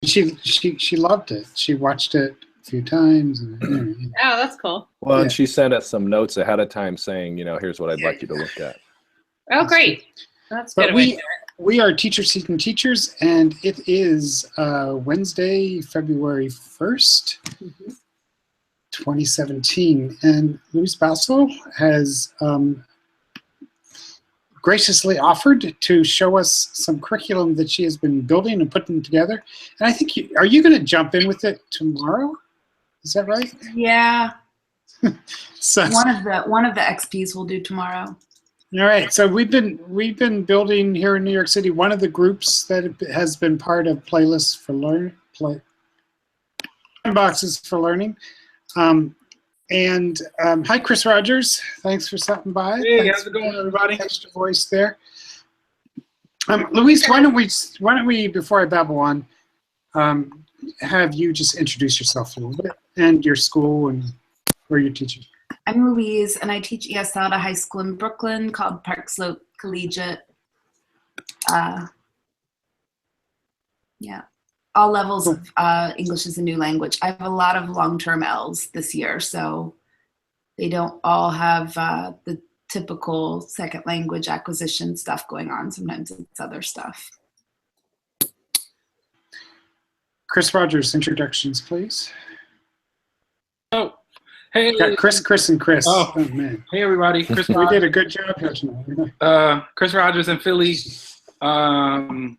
she loved it. She watched it a few times. And, Oh, that's cool. Well, and she sent us some notes ahead of time saying, here's what I'd like you to look at. Oh, great. That's good. But we are Teacher Seeking Teachers, and it is Wednesday, February 1st, 2017. And Louise Bauso has graciously offered to show us some curriculum that she has been building and putting together. And I think, are you going to jump in with it tomorrow? Is that right? Yeah. So, one of the XPs we'll do tomorrow. All right. So we've been building here in New York City one of the groups that has been part of Playlists for Learning, Boxes for Learning. Hi, Chris Rogers. Thanks for stopping by. Hey, Thanks how's it going, everybody? Extra voice there. Louise, why don't we, before I babble on, have you just introduce yourself a little bit and your school and where you're teaching. I'm Louise, and I teach ESL at a high school in Brooklyn called Park Slope Collegiate. Yeah, all levels of English as a new language. I have a lot of long-term L's this year, so they don't all have the typical second language acquisition stuff going on. Sometimes it's other stuff. Chris Rogers, introductions, please. Oh, hey. Got Chris, and Chris. Oh, man. Hey, everybody. Chris We Rogers. did a good job here tonight. Chris Rogers in Philly, friend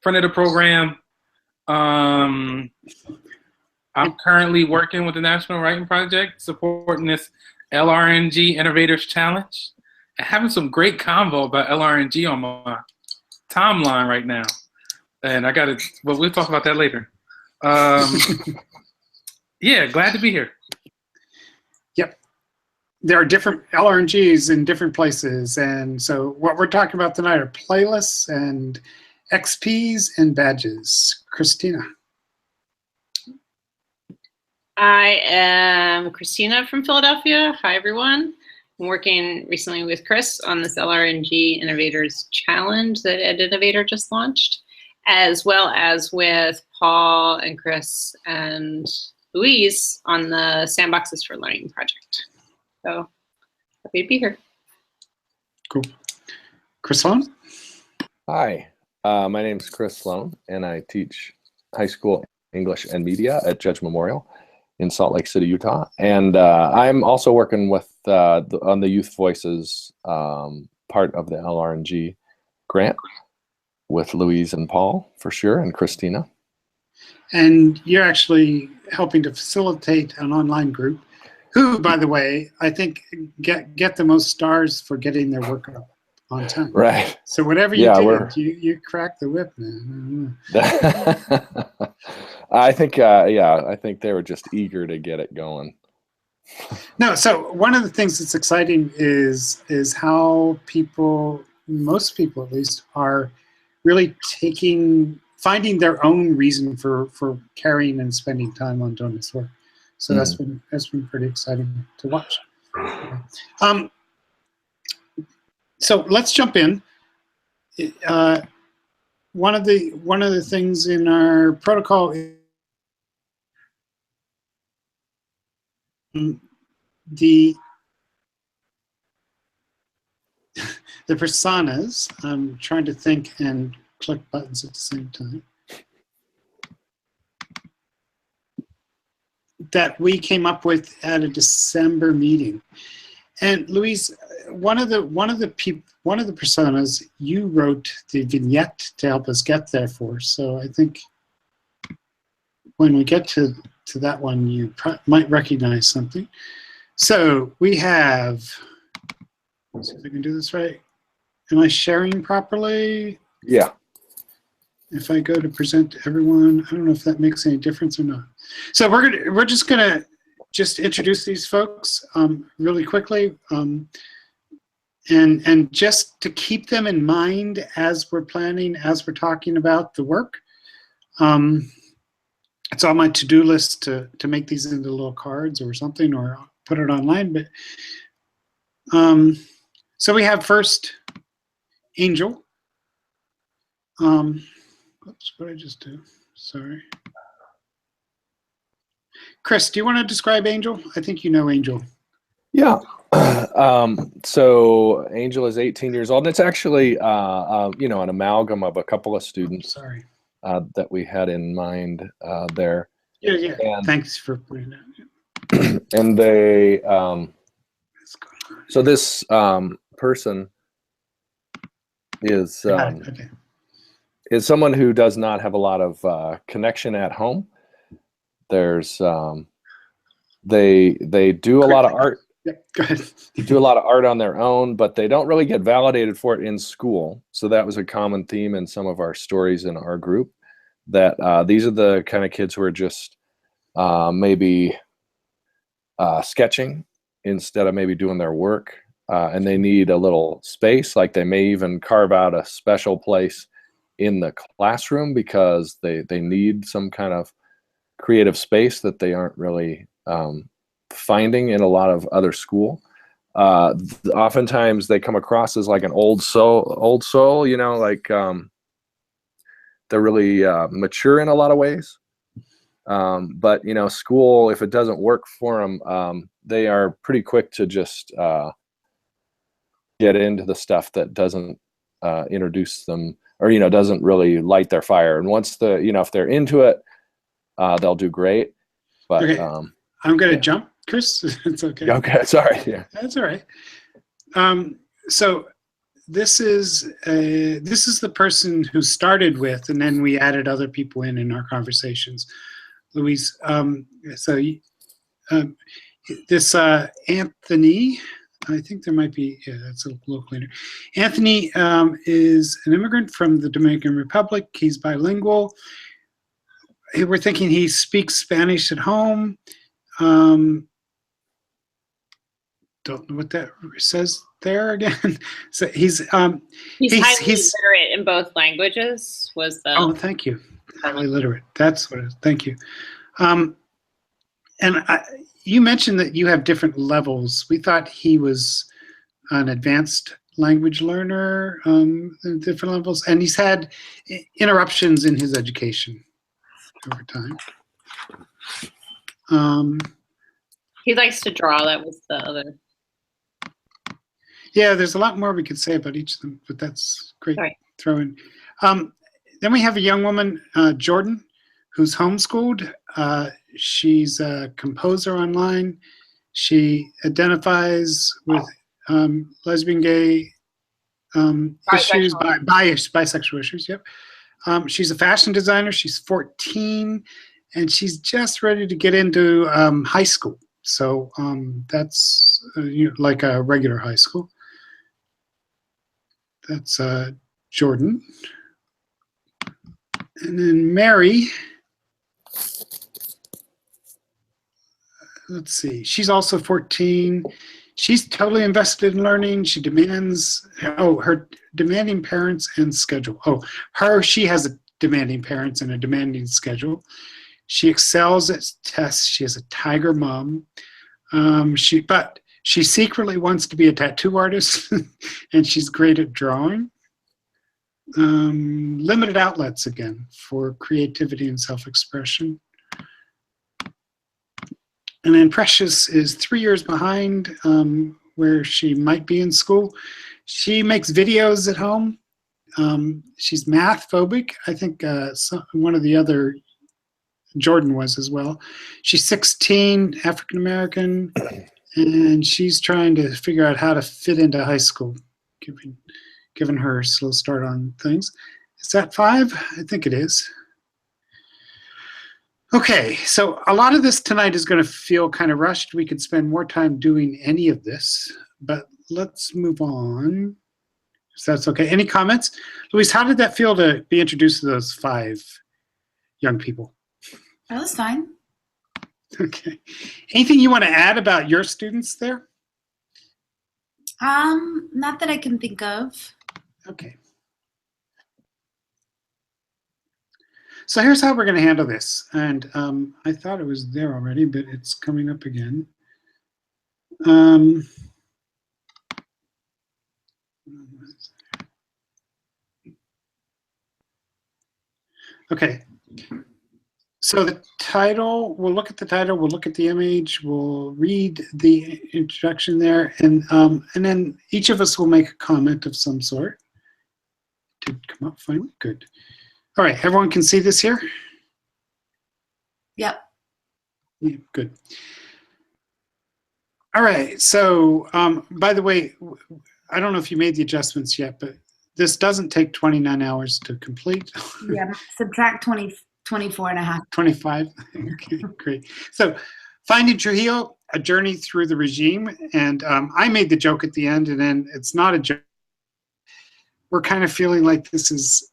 of the program. I'm currently working with the National Writing Project, supporting this LRNG Innovators Challenge, and having some great convo about LRNG on my timeline right now. And well, we'll talk about that later. Yeah, glad to be here. Yep. There are different LRNGs in different places. And so what we're talking about tonight are playlists and XPs and badges. Christina. I am Christina from Philadelphia. Hi, everyone. I'm working recently with Chris on this LRNG Innovators Challenge that Ed Innovator just launched, as well as with Paul and Chris and Louise on the Sandboxes for Learning project. So happy to be here. Cool. Chris Sloan? Hi, my name is Chris Sloan, and I teach high school English and media at Judge Memorial in Salt Lake City, Utah. And I'm also working with on the Youth Voices part of the LRNG grant with Louise and Paul, for sure, and Christina. And you're actually helping to facilitate an online group who, by the way, I think get the most stars for getting their work up on time. Right. So whatever you did, you cracked the whip, man. I think, I think they were just eager to get it going. No, so one of the things that's exciting is how people, most people at least, are really finding their own reason for carrying and spending time on doing this work. So that's been pretty exciting to watch. So let's jump in. One of the things in our protocol is the personas. I'm trying to think and click buttons at the same time. That we came up with at a December meeting. And Louise, one of the personas, you wrote the vignette to help us get there for. So I think when we get to that one, you might recognize something. So we have, let's see if I can do this right. Am I sharing properly? Yeah. If I go to present to everyone, I don't know if that makes any difference or not. So we're just gonna introduce these folks really quickly, and just to keep them in mind as we're planning, as we're talking about the work. It's on my to-do list to make these into little cards or something, or put it online. But so we have first Angel. Oops, what did I just do? Sorry. Chris, do you want to describe Angel? I think you know Angel. Yeah. So Angel is 18 years old, and it's actually, you know, an amalgam of a couple of students Sorry. that we had in mind there. Yeah. And, Thanks for putting that. and they, so this person is Okay. is someone who does not have a lot of connection at home. There's they do a lot of art. Yeah, go ahead. Do a lot of art on their own, but they don't really get validated for it in school. So that was a common theme in some of our stories in our group, that these are the kind of kids who are just maybe sketching instead of maybe doing their work, and they need a little space. Like they may even carve out a special place in the classroom because they need some kind of creative space that they aren't really finding in a lot of other school. Oftentimes they come across as like an old soul, you know, like they're really mature in a lot of ways. But you know, school, if it doesn't work for them, they are pretty quick to just get into the stuff that doesn't introduce them, or you know, doesn't really light their fire. And once you know, if they're into it, they'll do great. But okay. I'm going to jump, Chris. It's okay. Okay, sorry. Yeah, that's all right. So this is the person who started with, and then we added other people in our conversations. Louise. This Anthony. I think there might be, yeah, that's a little cleaner. Anthony is an immigrant from the Dominican Republic. He's bilingual. We're thinking he speaks Spanish at home. Don't know what that says there again. So he's highly literate in both languages. Was the oh, thank you. Highly literate. That's what it is. Thank you. And you mentioned that you have different levels. We thought he was an advanced language learner, different levels, and he's had interruptions in his education over time. He likes to draw. That was the other. Yeah, there's a lot more we could say about each of them, but that's great. Right. Throw in. Then we have a young woman, Jordan, who's homeschooled. She's a composer online. She identifies with lesbian, gay issues, bisexual issues. Yep. She's a fashion designer. She's 14, and she's just ready to get into high school. So that's like a regular high school. That's Jordan. And then Mary, let's see, she's also 14. She's totally invested in learning. She demands, her demanding parents and schedule. She has a demanding parents and a demanding schedule. She excels at tests. She has a tiger mom. But she secretly wants to be a tattoo artist, and she's great at drawing. Limited outlets again for creativity and self-expression. And then Precious is 3 years behind where she might be in school. She makes videos at home. She's math phobic. I think one of the other, Jordan was as well. She's 16, African American, and she's trying to figure out how to fit into high school, given her slow start on things. Is that 5? I think it is. Okay, so a lot of this tonight is going to feel kind of rushed. We could spend more time doing any of this, but let's move on. If that's okay. Any comments? Louise, how did that feel to be introduced to those 5 young people? That was fine. Okay. Anything you want to add about your students there? Not that I can think of. Okay. So here's how we're going to handle this. And I thought it was there already, but it's coming up again. Okay. So the title, we'll look at the title, we'll look at the image, we'll read the introduction there, and then each of us will make a comment of some sort. Did come up finally? Good. All right, everyone can see this here? Yep. Yeah, good. All right, so by the way, I don't know if you made the adjustments yet, but this doesn't take 29 hours to complete. Yeah, subtract 24 and a half. 25, okay, great. So Finding Trujillo, A Journey Through the Regime, and I made the joke at the end, and then it's not a joke. We're kind of feeling like this is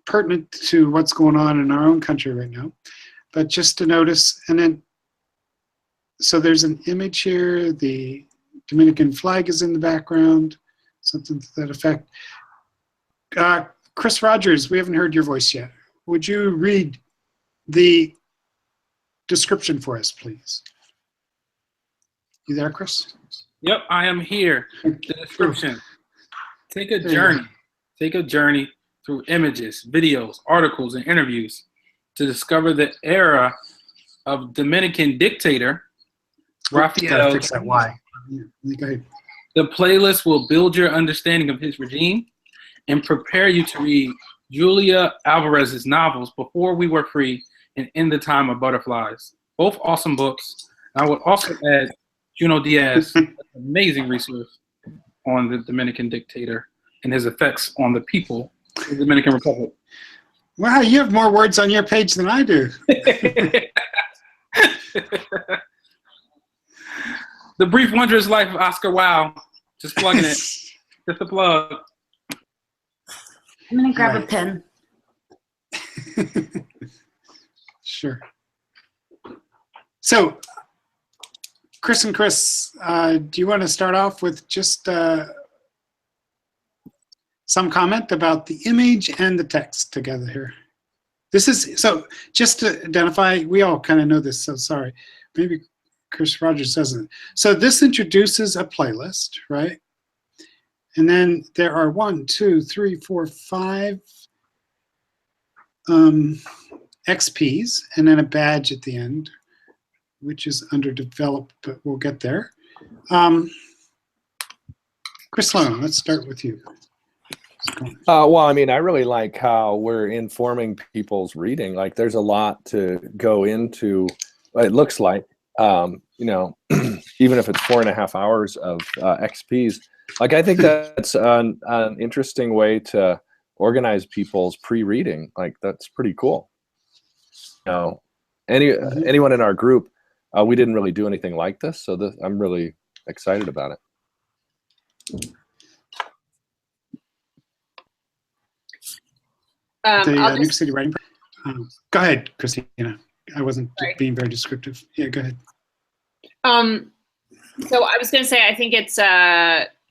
pertinent to what's going on in our own country right now. But just to notice, and then, so there's an image here, the Dominican flag is in the background, something to that effect. Chris Rogers, we haven't heard your voice yet. Would you read the description for us, please? You there, Chris? Yep, I am here. The description. Take a journey. Take a journey through images, videos, articles, and interviews to discover the era of Dominican dictator Raffaele. Fix that Y. Yeah, go ahead. The playlist will build your understanding of his regime and prepare you to read Julia Alvarez's novels Before We Were Free and In the Time of Butterflies. Both awesome books. I would also add Juno Diaz, an amazing resource on the Dominican dictator and his effects on the people of the Dominican Republic. Wow, you have more words on your page than I do. The Brief Wondrous Life of Oscar Wilde. Just plugging it. Just a plug. I'm going to grab a pen. Sure. So, Chris and Chris, do you want to start off with just some comment about the image and the text together here? This is, so just to identify, we all kind of know this, so sorry. Maybe Chris Rogers doesn't. So this introduces a playlist, right? And then there are 1, 2, 3, 4, 5 XPs, and then a badge at the end, which is underdeveloped, but we'll get there. Chris Sloan, let's start with you. Well, I mean, I really like how we're informing people's reading. Like, there's a lot to go into. It looks like, you know, even if it's 4.5 hours of XPs. Like, I think that's an interesting way to organize people's pre-reading. Like, that's pretty cool. You know, anyone in our group, we didn't really do anything like this, so I'm really excited about it. The New City Writing. Go ahead, Christina. I wasn't being very descriptive. Yeah, go ahead. So I was going to say, I think it's,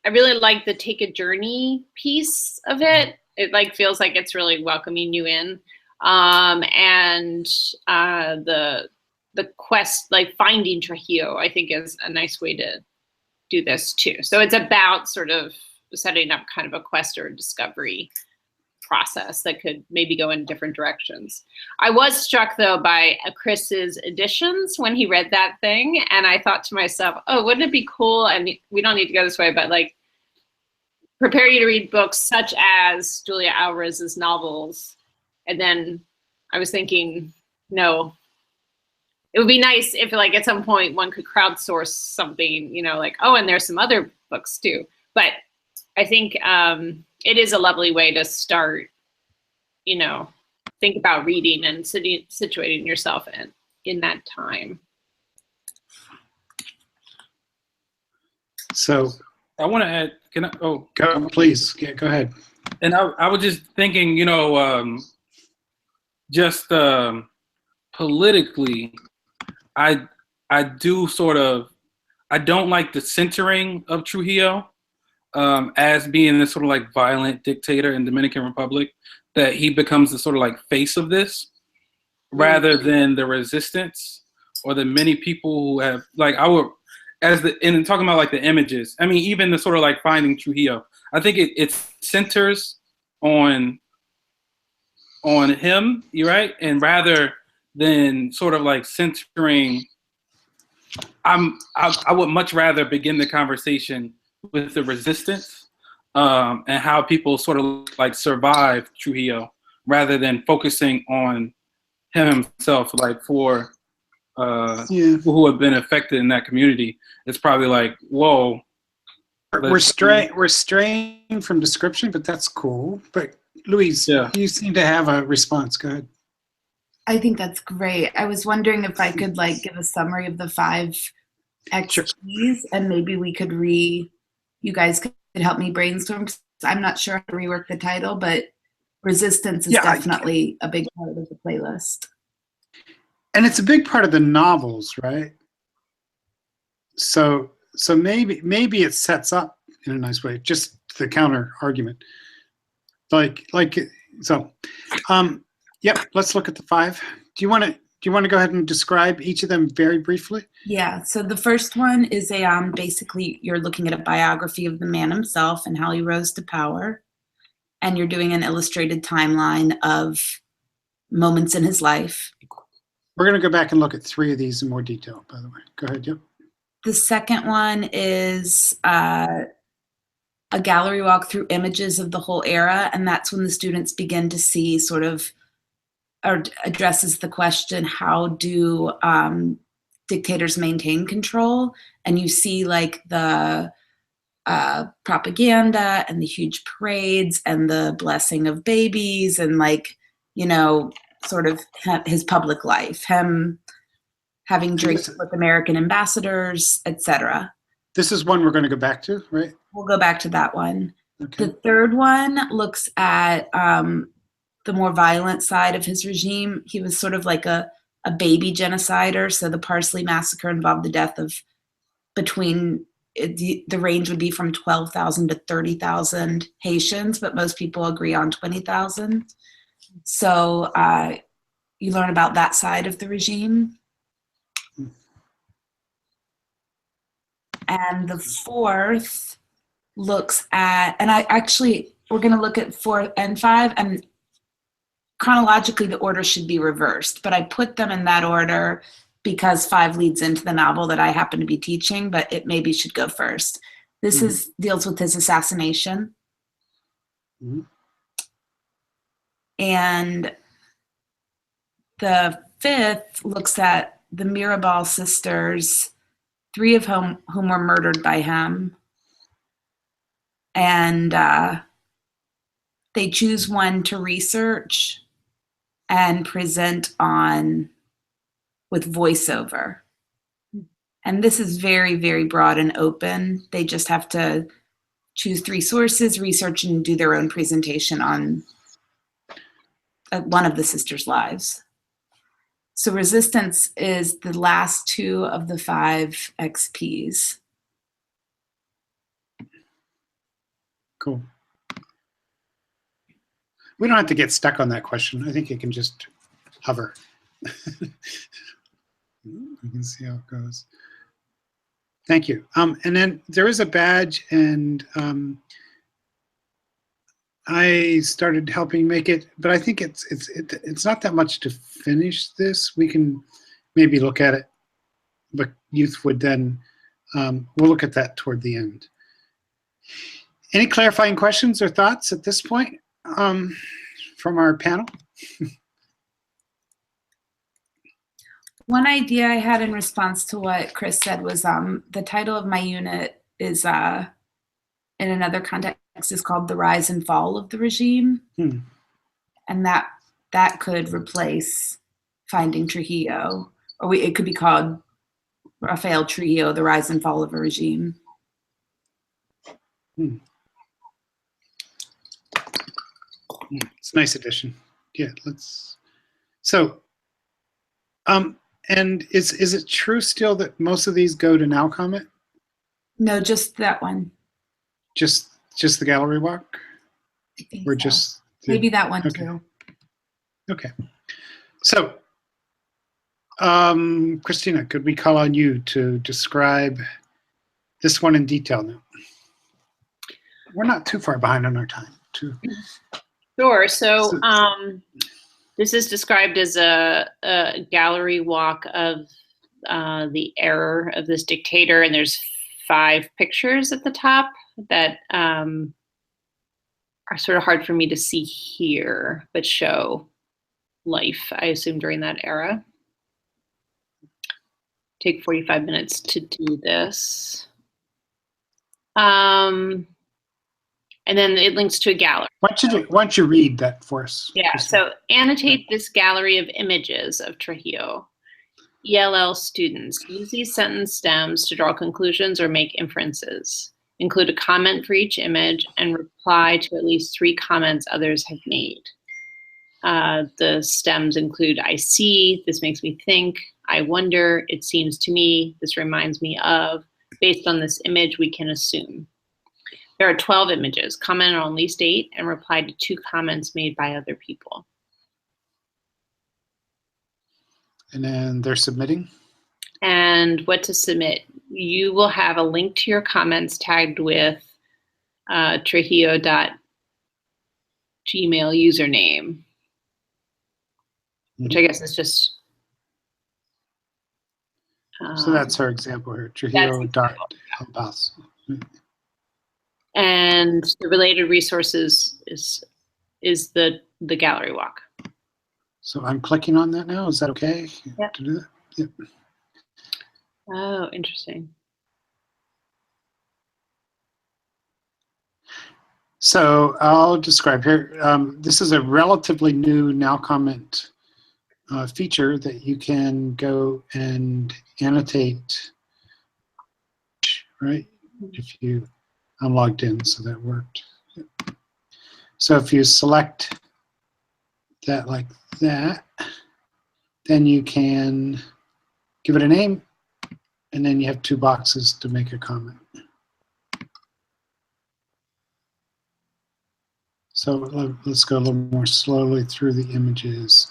I really like the take a journey piece of it. It like feels like it's really welcoming you in. And the quest, like finding Trujillo, I think is a nice way to do this too. So it's about sort of setting up kind of a quest or a discovery process that could maybe go in different directions. I was struck though by Chris's additions when he read that thing, and I thought to myself, oh, wouldn't it be cool, and we don't need to go this way, but like prepare you to read books such as Julia Alvarez's novels. And then I was thinking, no, it would be nice if like at some point one could crowdsource something, you know, like, oh, and there's some other books too. But I think it is a lovely way to start, you know, think about reading and situating yourself in that time. So I want to add, can I, oh. Go, please, yeah, go ahead. And I was just thinking, you know, just politically, I do sort of, I don't like the centering of Trujillo as being this sort of like violent dictator in Dominican Republic, that he becomes the sort of like face of this rather than the resistance or the many people who have, like, I would, and talking about like the images, I mean, even the sort of like finding Trujillo, I think it centers on him, you're right, and rather than sort of like centering. I would much rather begin the conversation with the resistance and how people sort of like survive Trujillo, rather than focusing on him himself. Like for people who have been affected in that community, it's probably like, whoa. We're straying from description, but that's cool. But Louise, you seem to have a response. Go ahead. I think that's great. I was wondering if I could like give a summary of the 5 XPs, and maybe we could you guys could help me brainstorm. I'm not sure how to rework the title, but resistance is definitely a big part of the playlist. And it's a big part of the novels, right? So maybe it sets up in a nice way, just the counter argument. Yep, let's look at the 5. Do you want to go ahead and describe each of them very briefly? Yeah, so the first one is basically you're looking at a biography of the man himself and how he rose to power. And you're doing an illustrated timeline of moments in his life. We're going to go back and look at 3 of these in more detail, by the way. Go ahead, yep. The second one is a gallery walk through images of the whole era, and that's when the students begin to see sort of, or addresses the question, how do dictators maintain control? And you see like the propaganda and the huge parades and the blessing of babies and like, you know, sort of his public life, him having drinks with American ambassadors, etc. This is one we're going to go back to, right? We'll go back to that one. Okay. The third one looks at the more violent side of his regime. He was sort of like a baby genocider. So the Parsley Massacre involved the death of the range would be from 12,000 to 30,000 Haitians, but most people agree on 20,000. So you learn about that side of the regime. And the fourth looks at, and we're going to look at 4 and 5, and chronologically the order should be reversed, but I put them in that order because 5 leads into the novel that I happen to be teaching, but it maybe should go first. This deals with his assassination. And the 5th looks at the Mirabal sisters, 3 of whom were murdered by him. And they choose one to research and present on with voiceover. And this is very, very broad and open. They just have to choose 3 sources, research, and do their own presentation on one of the sisters' lives. So resistance is the last 2 of the 5 XPs. Cool. We don't have to get stuck on that question. I think you can just hover. We can see how it goes. Thank you. And then there is a badge, and I started helping make it, but I think it's not that much to finish this. We can maybe look at it, but youth would then, we'll look at that toward the end. Any clarifying questions or thoughts at this point from our panel? One idea I had in response to what Chris said was the title of my unit is, in another context, is called The Rise and Fall of the Regime. And that could replace Finding Trujillo, or it could be called Raffaele Trujillo, The Rise and Fall of a Regime. It's a nice addition. Yeah, let's. So, and is it true still that most of these go to Now Comment? No, just that one. Just the gallery walk? I think or so. just maybe that one too. Okay. So, Christina, could we call on you to describe this one in detail now? We're not too far behind on our time, too. Sure. So This is described as a gallery walk of the era of this dictator, and there's 5 pictures at the top that are sort of hard for me to see here, but show life, I assume, during that era. Take 45 minutes to do this. And then it links to a gallery. Why don't you read that for us? Yeah, so annotate this gallery of images of Trujillo. ELL students, use these sentence stems to draw conclusions or make inferences. Include a comment for each image and reply to at least 3 comments others have made. The stems include, I see, this makes me think, I wonder, it seems to me, this reminds me of, based on this image, we can assume. There are 12 images. Comment on at least 8 and reply to 2 comments made by other people. And then they're submitting? And what to submit. You will have a link to your comments tagged with Trujillo.Gmail username, which I guess is just... so that's our example here, Trujillo.Bauso. And the related resources is the gallery walk. So I'm clicking on that now. Is that okay to do that? Yep. Oh, interesting. So I'll describe here. This is a relatively new now comment feature that you can go and annotate, right? If I'm logged in, so that worked. Yep. So if you select that like that, then you can give it a name, and then you have 2 boxes to make a comment. So let's go a little more slowly through the images.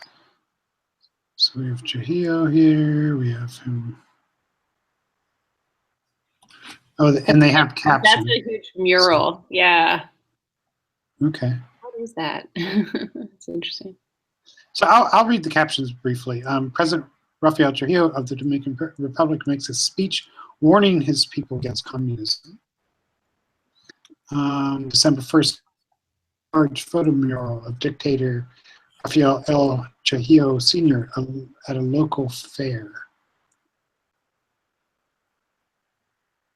So we have Trujillo here, we have him. Oh, and they have captions. That's a huge mural, yeah. Okay. What is that? That's interesting. So I'll read the captions briefly. President Raffaele Trujillo of the Dominican Republic makes a speech warning his people against communism. December 1st, large photo mural of dictator Raffaele L. Trujillo Sr. at a local fair.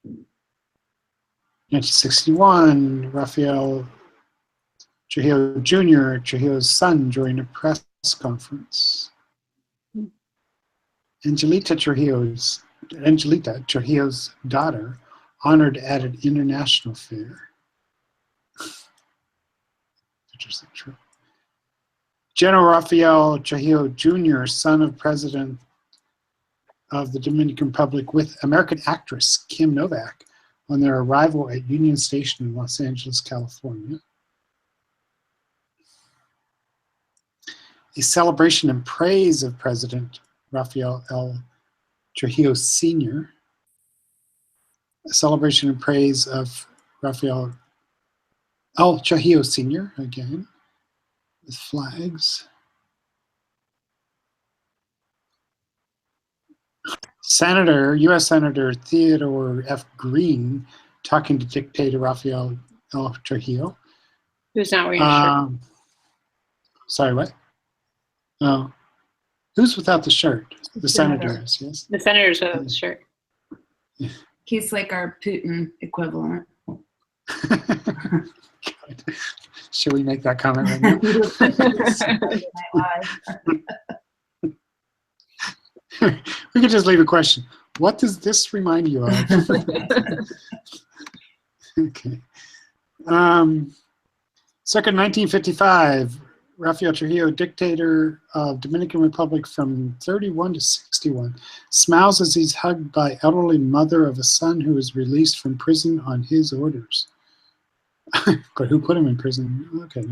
In 1961, Raffaele Trujillo Jr., Trujillo's son, joined a press conference. Angelita, Trujillo's daughter, honored at an international fair. Interesting. True. General Raffaele Trujillo Jr., son of President of the Dominican Republic, with American actress Kim Novak on their arrival at Union Station in Los Angeles, California. A celebration in praise of President Raffaele L. Trujillo Sr. A celebration in praise of Raffaele L. Trujillo Sr. again, with flags. U.S. Senator Theodore F. Green talking to dictator Raffaele L. Trujillo. Who's not wearing a shirt? Sorry, what? Oh, who's without the shirt? The senator is, yes? The senator's without the shirt. He's like our Putin equivalent. Should we make that comment right now? We could just leave a question. What does this remind you of? Okay. Circa 1955, Raffaele Trujillo, dictator of Dominican Republic from 31 to 61, smiles as he's hugged by elderly mother of a son who was released from prison on his orders. But who put him in prison? Okay.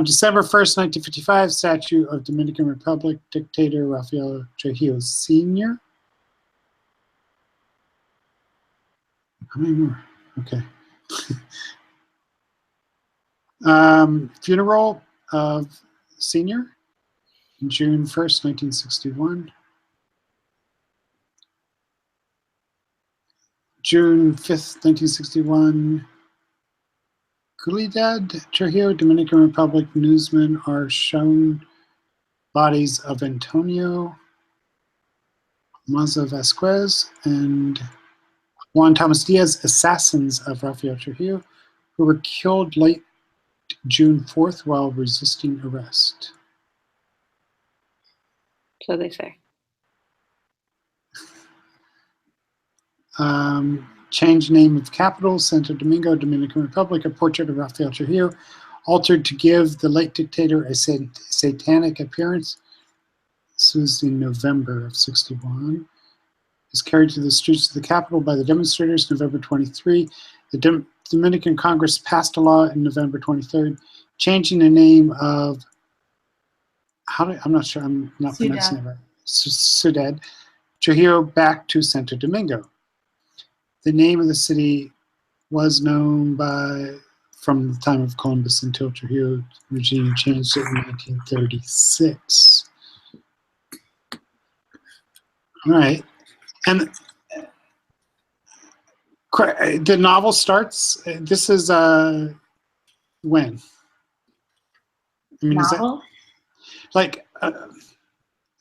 December 1st, 1955, statue of Dominican Republic dictator Raffaele Trujillo Sr. How many more? Okay. Funeral of Sr. June 1st, 1961. June 5th, 1961. Cualidad, Trujillo, Dominican Republic newsmen are shown bodies of Antonio Maza Vasquez and Juan Thomas Diaz, assassins of Rafael Trujillo, who were killed late June 4th while resisting arrest. So they say. Change name of capital, Santo Domingo, Dominican Republic. A portrait of Rafael Trujillo, altered to give the late dictator a satanic appearance. This was in November of 61. Is carried to the streets of the capital by the demonstrators November 23. The Dominican Congress passed a law in November 23rd, changing the name of, I'm not sure, I'm not pronouncing it right, Ciudad Trujillo back to Santo Domingo. The name of the city was known from the time of Columbus until Trujillo regime changed it in 1936. All right. And the novel starts, this is when? I mean, Novel? is that, like,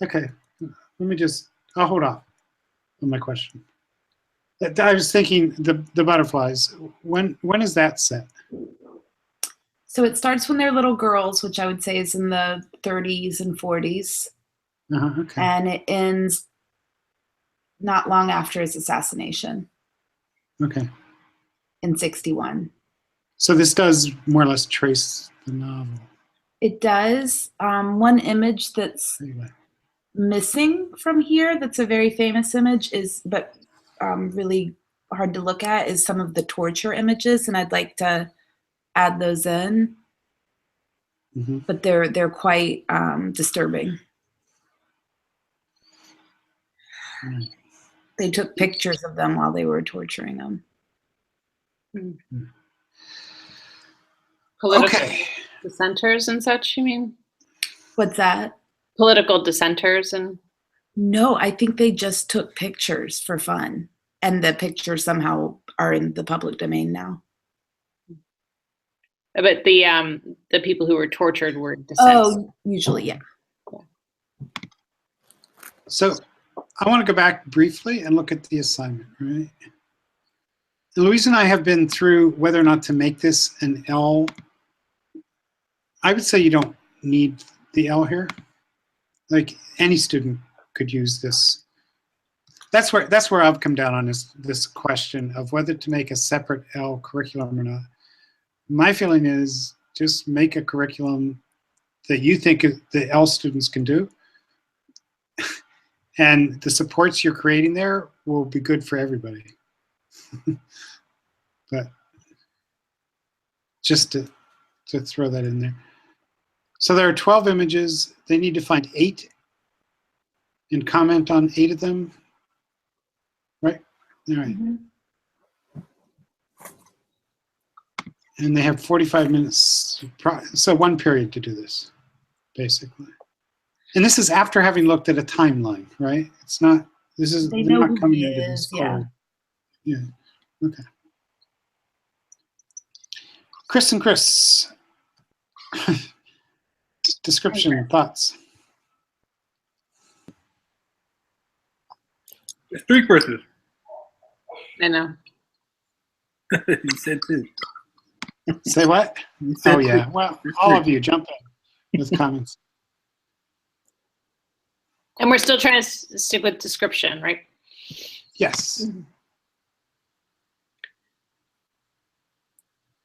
okay, let me just, I'll hold off on my question. I was thinking the butterflies, when is that set? So it starts when they're little girls, which I would say is in the 30s and 40s. Okay. And it ends not long after his assassination. Okay. In 61. So this does more or less trace the novel. It does. One image that's missing from here, that's a very famous image, but really hard to look at, is some of the torture images, and I'd like to add those in. Mm-hmm. But they're quite disturbing. Right. They took pictures of them while they were torturing them. Mm-hmm. Political Okay. dissenters and such, you mean? What's that? Political dissenters and... No, I think they just took pictures for fun. And the pictures somehow are in the public domain now. But the people who were tortured were dissents. Oh, usually, yeah. So I want to go back briefly and look at the assignment, right? And Louise and I have been through whether or not to make this an L. I would say you don't need the L here. Like, any student could use this. That's where I've come down on this question of whether to make a separate L curriculum or not. My feeling is just make a curriculum that you think the L students can do, and the supports you're creating there will be good for everybody. But just to throw that in there. So there are 12 images. They need to find 8 and comment on 8 of them. Right? All right. Mm-hmm. And they have 45 minutes, so 1 period to do this, basically. And this is after having looked at a timeline, right? It's not, this is, They they're know not who coming he into is, this yeah. cold. Yeah, okay. Chris and Chris. Description, thoughts? It's 3 courses. I know. You said 2. Say what? You said Oh yeah, 2. well, It's all 3. of you jump in with comments. And we're still trying to stick with description, right? Yes. Mm-hmm.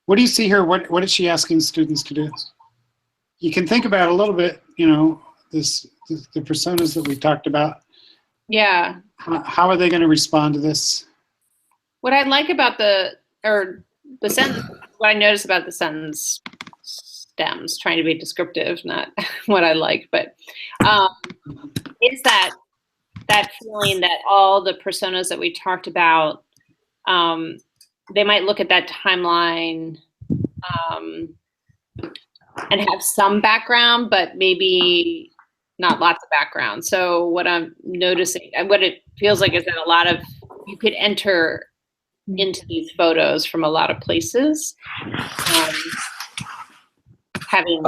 What do you see here? What is she asking students to do? You can think about a little bit, you know, the personas that we talked about. Yeah. How are they going to respond to this? What I like about the sentence, what I notice about the sentence stems, trying to be descriptive, not what I like, but is that feeling that all the personas that we talked about, they might look at that timeline and have some background, but maybe not lots of background. So what I'm noticing, what it feels like is that a lot of, you could enter into these photos from a lot of places, having,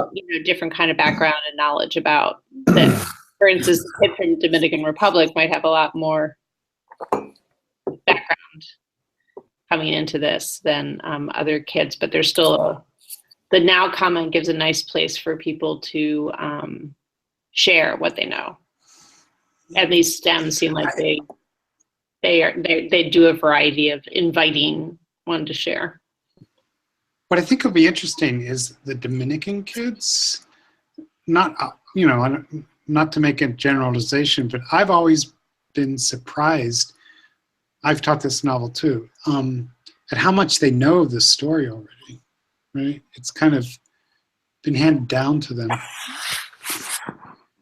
different kind of background and knowledge about this. For instance, the kid from Dominican Republic might have a lot more background coming into this than other kids, but there's still the now comment gives a nice place for people to share what they know. And these stems seem like they do a variety of inviting one to share. What I think will be interesting is the Dominican kids, not to make a generalization, but I've always been surprised, I've taught this novel too, at how much they know of this story already, right? It's kind of been handed down to them.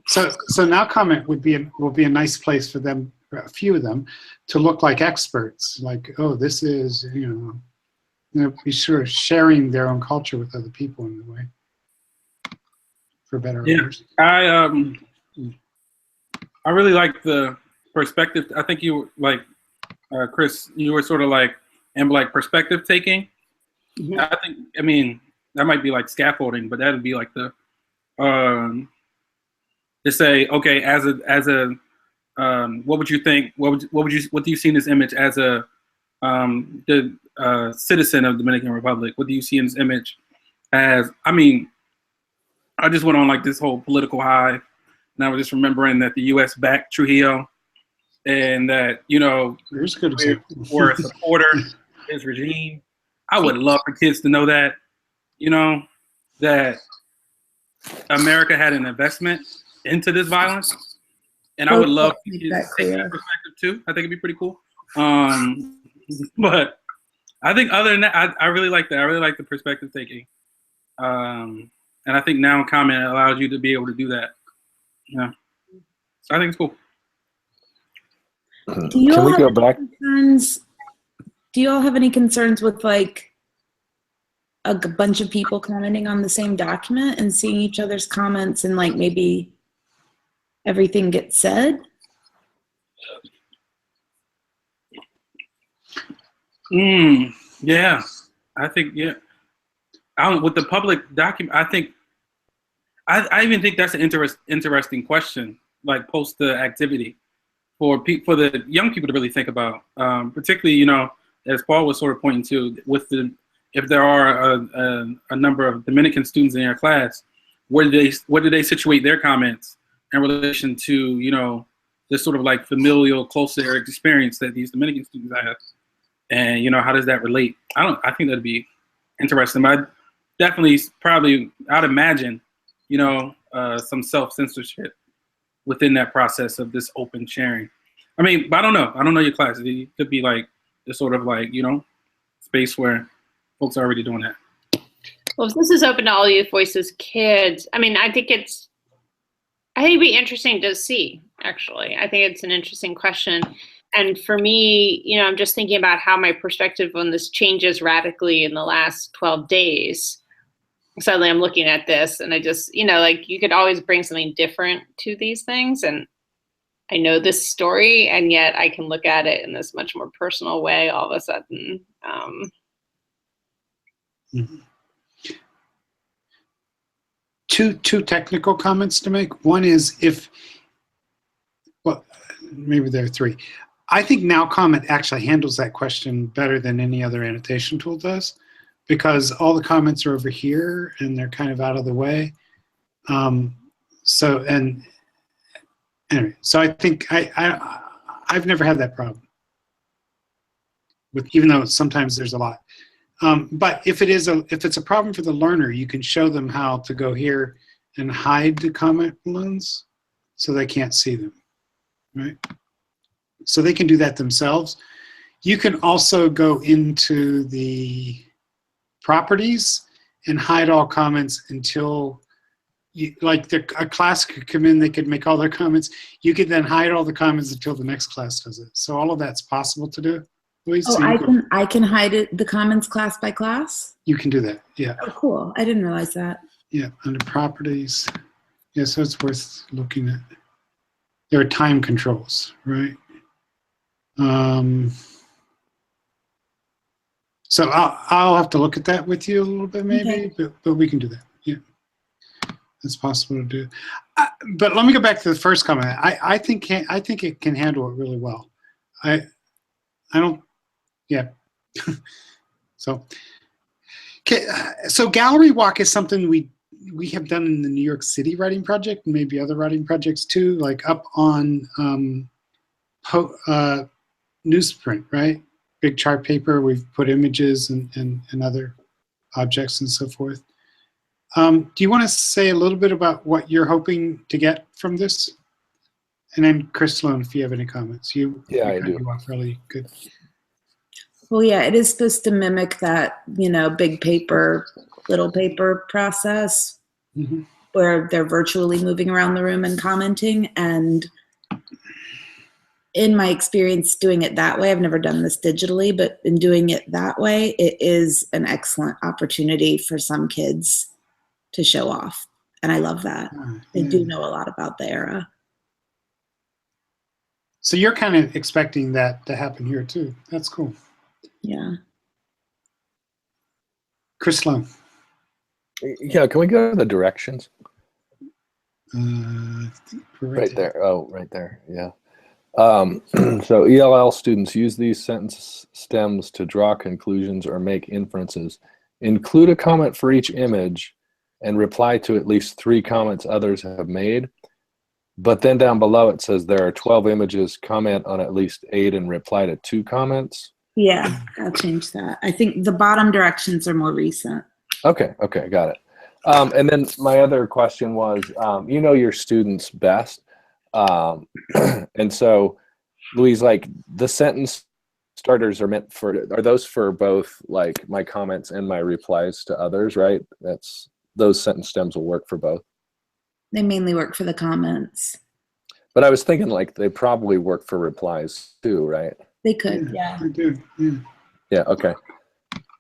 So now comment will be a nice place for them, a few of them, to look like experts, like, oh, this is, be sure of sharing their own culture with other people in a way, for better or worse. I really like the perspective. I think you like, Chris, you were sort of like, perspective taking. Mm-hmm. I mean, that might be like scaffolding, but that would be like the, to say, okay, as a, what would you think? What do you see in this image as a, the citizen of the Dominican Republic? What do you see in this image as? I mean, I just went on like this whole political high, and I was just remembering that the U.S. backed Trujillo, and that we're a supporter of his regime. I would love for kids to know that, that America had an investment into this violence, and I would love to take that perspective too. I think it'd be pretty cool. But I think other than that, I really like that. I really like the perspective taking. And I think now comment allows you to be able to do that. Yeah. So I think it's cool. Can we go back? Do you all have any concerns with like a bunch of people commenting on the same document and seeing each other's comments and like maybe everything gets said? Yeah, I think, yeah. With the public document, I even think that's an interesting question, like post the activity for the young people to really think about, particularly, as Paul was sort of pointing to, if there are a number of Dominican students in your class, where do they situate their comments in relation to, this sort of like familial, closer experience that these Dominican students have, and how does that relate? I think that'd be interesting. But definitely, probably, I'd imagine, some self-censorship within that process of this open sharing. I mean, but I don't know. I don't know your class. It could be like this sort of like, space where folks are already doing that. Well, if this is open to all youth voices, kids, I mean, I think it'd be interesting to see, actually. I think it's an interesting question. And for me, I'm just thinking about how my perspective on this changes radically in the last 12 days. Suddenly I'm looking at this and I just, like you could always bring something different to these things. And I know this story, and yet I can look at it in this much more personal way all of a sudden. Two technical comments to make. One is maybe there are three. I think Now Comment actually handles that question better than any other annotation tool does, because all the comments are over here and they're kind of out of the way. So I think I've never had that problem even though sometimes there's a lot. But if it's a problem for the learner, you can show them how to go here and hide the comment balloons so they can't see them, right? So they can do that themselves. You can also go into the properties and hide all comments until a class could come in, they could make all their comments. You could then hide all the comments until the next class does it. So all of that's possible to do. Louise, I can hide the comments class by class? You can do that, yeah. Oh, cool. I didn't realize that. Yeah, under properties. Yeah, so it's worth looking at. There are time controls, right? So I'll have to look at that with you a little bit, maybe, Okay. but we can do that. Yeah, it's possible to do. But let me go back to the first comment. I think it can handle it really well. I don't. Yeah. So, okay. So gallery walk is something we have done in the New York City writing project, and maybe other writing projects too, like up on newsprint, right? Big chart paper. We've put images and other objects and so forth. Do you want to say a little bit about what you're hoping to get from this? And then Chris Sloan, if you have any comments. Yeah, I do. You are really good. Well, yeah, it is supposed to mimic that, big paper, little paper process where they're virtually moving around the room and commenting. And in my experience doing it that way, I've never done this digitally, but in doing it that way, it is an excellent opportunity for some kids to show off. And I love that. They do know a lot about the era. So you're kind of expecting that to happen here too. That's cool. Yeah. Chris Sloan. Yeah, can we go to the directions? I think we're Right there. Oh, right there. Yeah. So ELL students use these sentence stems to draw conclusions or make inferences. Include a comment for each image and reply to at least 3 comments others have made. But then down below it says there are 12 images, comment on at least 8 and reply to 2 comments. Yeah, I'll change that. I think the bottom directions are more recent. Okay, got it. And then my other question was, you know your students best. And so, Louise, like the sentence starters are those for both like my comments and my replies to others, right? Those sentence stems will work for both. They mainly work for the comments. But I was thinking like they probably work for replies too, right? They could, yeah. I do. Yeah. Yeah, okay.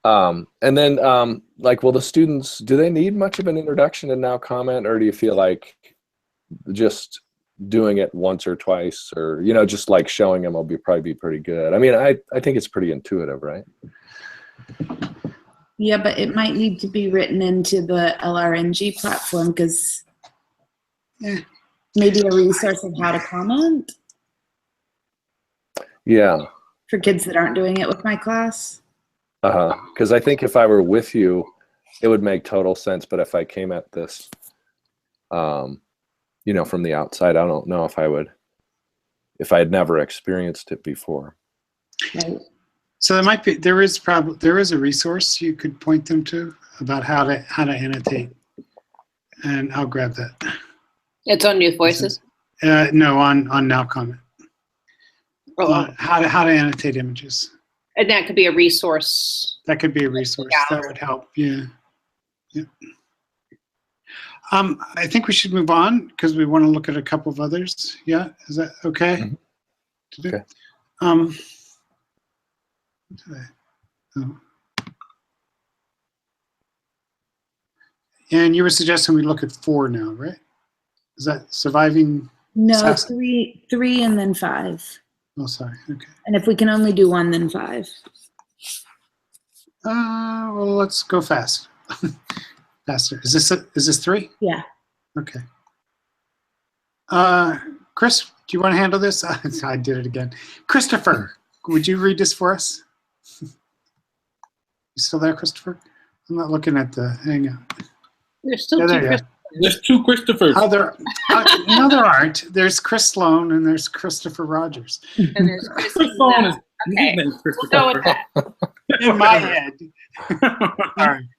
And then like, will the students, do they need much of an introduction to now comment, or do you feel like just doing it once or twice, or, just like showing them will probably be pretty good? I mean, I think it's pretty intuitive, right? Yeah, but it might need to be written into the LRNG platform because maybe a resource of how to comment. Yeah. For kids that aren't doing it with my class. Because I think if I were with you, it would make total sense. But if I came at this, from the outside, I don't know if I would, if I had never experienced it before. Right. So there is a resource you could point them to about how to annotate, and I'll grab that. It's on New Voices. No, on Now Comment. Oh. How to annotate images. And that could be a resource. That could be a resource. That would help. Yeah. I think we should move on because we want to look at a couple of others. Yeah, is that okay? Mm-hmm. Okay. And you were suggesting we look at 4 now, right? Is that surviving? No, 3 and then 5. Oh, sorry. Okay. And if we can only do 1, then 5. Well, let's go fast. Faster. Is this 3? Yeah. Okay. Chris, do you want to handle this? I did it again. Christopher, would you read this for us? You still there, Christopher? I'm not looking at the hangout. There's still Yeah, two there you are. There's 2 Christophers. No, there aren't. There's Chris Sloan and there's Christopher Rogers. And there's Chris Sloan is Okay. his name's We'll go with that. In my head. Sorry.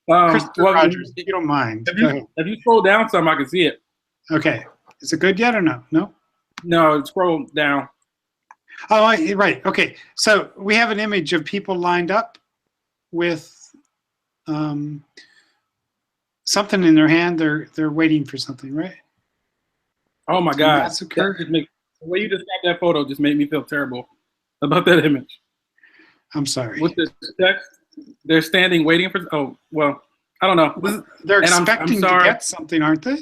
Christopher Rogers, if you don't mind. Go ahead. If you scroll down some, I can see it. Okay. Is it good yet or no? No? No, scroll down. Oh, right. Okay. So we have an image of people lined up with something in their hand. They're waiting for something, right? Oh my God. That's occurred. The way you described that photo just made me feel terrible about that image. I'm sorry. With the text, they're standing waiting for, oh, well, I don't know. They're And I'm expecting to sorry. get something, aren't they?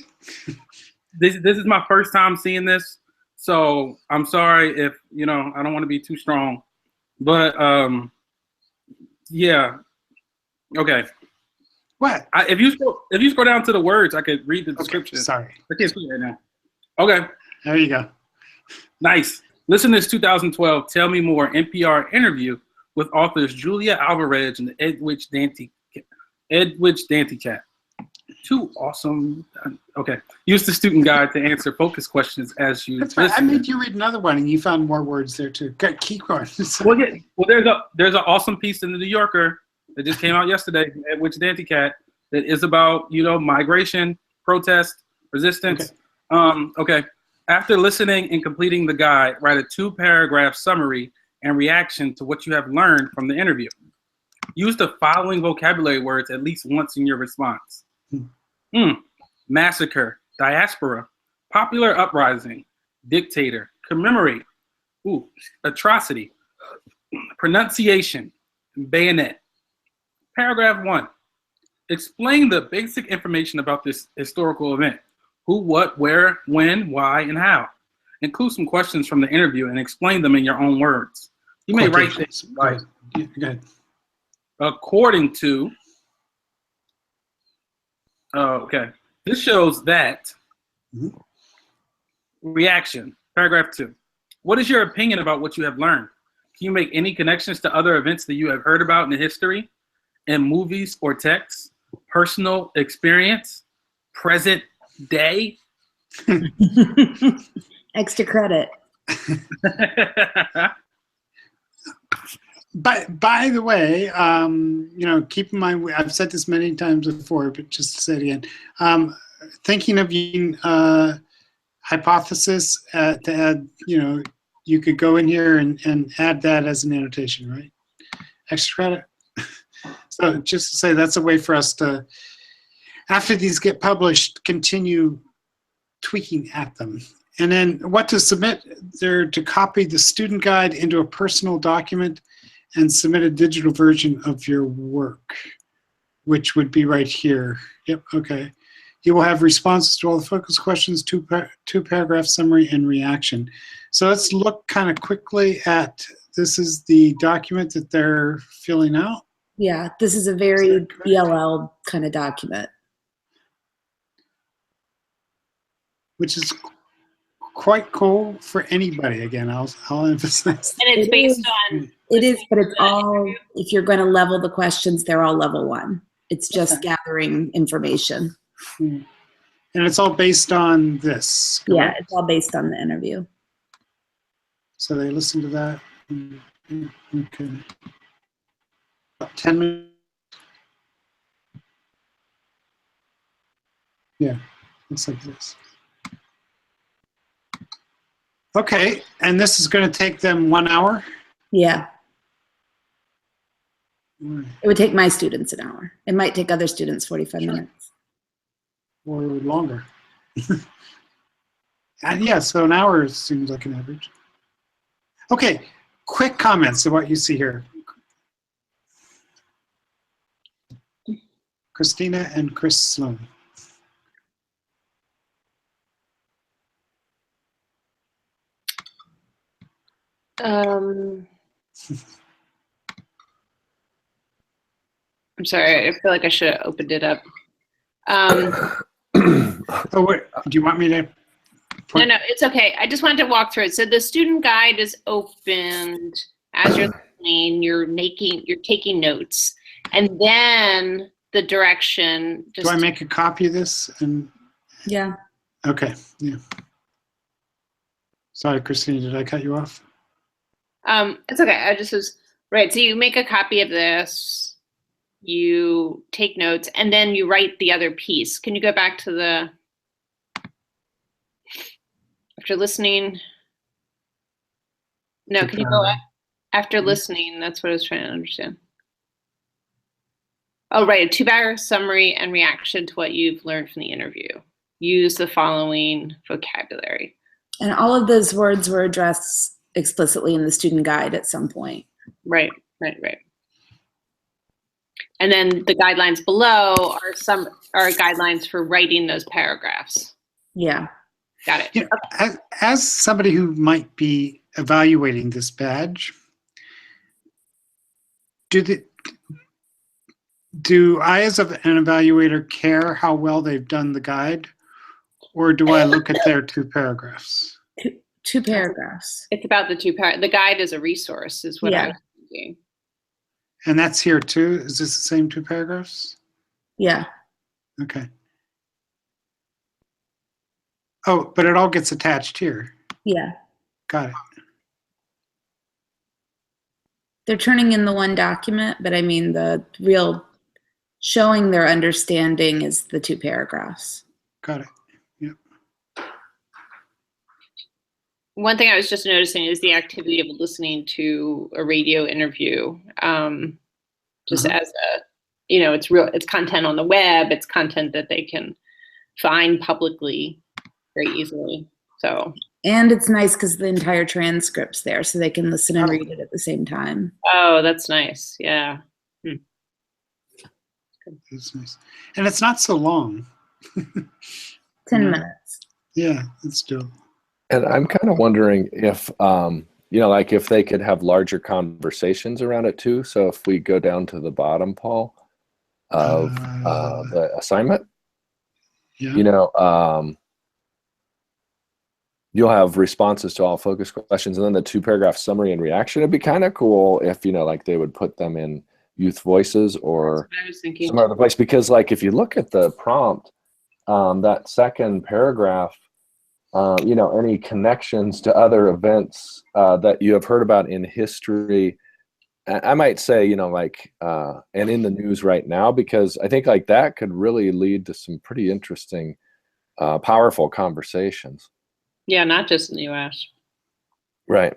this is my first time seeing this, so I'm sorry if I don't want to be too strong, but yeah, okay. What? If you scroll down to the words, I could read the description. Okay, sorry. I can't see it right now. Okay. There you go. Nice. Listen to this 2012 Tell Me More NPR interview with authors Julia Alvarez and Edwidge Danticat. Two awesome. Okay. Use the student guide to answer focus questions as you That's right. I listen. made you read another one, and you found more words there too. Keep going. Well, yeah. Well, there's an awesome piece in the New Yorker that just came out yesterday, Edwidge Danticat, that is about migration, protest, resistance. Okay. After listening and completing the guide, write a 2-paragraph summary and reaction to what you have learned from the interview. Use the following vocabulary words at least once in your response. Massacre, diaspora, popular uprising, dictator, commemorate, atrocity, pronunciation, bayonet. Paragraph 1. Explain the basic information about this historical event. Who, what, where, when, why, and how. Include some questions from the interview and explain them in your own words. You may write things like, according to, okay, this shows that. Reaction, paragraph 2. What is your opinion about what you have learned? Can you make any connections to other events that you have heard about in the history, in movies or texts, personal experience, present day? Extra credit. By the way, keep in mind, I've said this many times before, but just to say it again, thinking of using hypothesis to add, you could go in here and add that as an annotation, right? Extra credit. So just to say, that's a way for us to, after these get published, continue tweaking at them. And then what to submit, they're to copy the student guide into a personal document and submit a digital version of your work, which would be right here. Yep, okay. You will have responses to all the focus questions, two-paragraph summary, and reaction. So let's look kind of quickly at, this is the document that they're filling out. Yeah, this is a very ELL kind of document. Which is quite cool for anybody. Again, I'll emphasize. And it's based on. It is, but it's all, if you're going to level the questions, they're all level 1. It's just gathering information. And it's all based on this. Correct? Yeah, it's all based on the interview. So they listen to that. Okay. About 10 minutes. Yeah, looks like this. Okay, and this is going to take them 1 hour? Yeah. Right. It would take my students an hour. It might take other students 45 minutes. Or longer. And yeah, so an hour seems like an average. Okay, quick comments of what you see here. Christina and Chris Sloan. I'm sorry, I feel like I should have opened it up. Oh, wait, do you want me to? No, it's okay. I just wanted to walk through it. So the student guide is opened as you're listening, you're taking notes. And then the direction. Do I make a copy of this? And Yeah. okay, yeah. Sorry, Christine, did I cut you off? It's okay. I just was right. So you make a copy of this, you take notes, and then you write the other piece. Can you go back to the after listening? No, can you go after listening? That's what I was trying to understand. Oh, right. A 2-paragraph summary and reaction to what you've learned from the interview. Use the following vocabulary. And all of those words were addressed explicitly in the student guide at some point. Right. And then the guidelines below are guidelines for writing those paragraphs. Yeah. Got it. You know, as somebody who might be evaluating this badge, do I, as an evaluator, care how well they've done the guide, or do I look at their 2 paragraphs? Two paragraphs. It's about the the guide is a resource, is what I was thinking. And that's here too? Is this the same 2 paragraphs? Yeah. Okay. Oh, but it all gets attached here. Yeah. Got it. They're turning in the one document, but I mean the real showing their understanding is the 2 paragraphs. Got it. Yep. One thing I was just noticing is the activity of listening to a radio interview. Just as a, you know, it's content on the web, it's content that they can find publicly very easily. So. And it's nice because the entire transcript's there, so they can listen and read it at the same time. Oh, that's nice. Yeah. That's nice. And it's not so long. 10 minutes. Yeah, it's doable. And I'm kind of wondering if, you know, like if they could have larger conversations around it too. So if we go down to the bottom, Paul, of the assignment, you know, you'll have responses to all focus questions, and then the 2-paragraph summary and reaction. It'd be kind of cool if, you know, like they would put them in Youth Voices or some other place, because like if you look at the prompt, that 2nd paragraph, you know, any connections to other events that you have heard about in history, I might say, you know, like, and in the news right now, because I think like that could really lead to some pretty interesting, powerful conversations. Yeah, not just in the US. Right.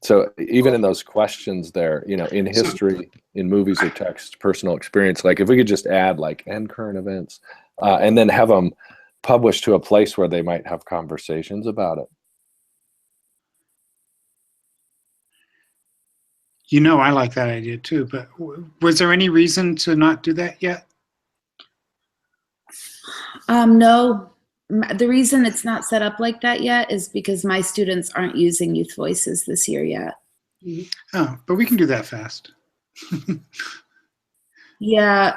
So even in those questions there, you know, in history, in movies or text, personal experience, like if we could just add like and current events, and then have them published to a place where they might have conversations about it. You know, I like that idea too, but was there any reason to not do that yet? No. The reason it's not set up like that yet is because my students aren't using Youth Voices this year yet. Oh, but we can do that fast. Yeah.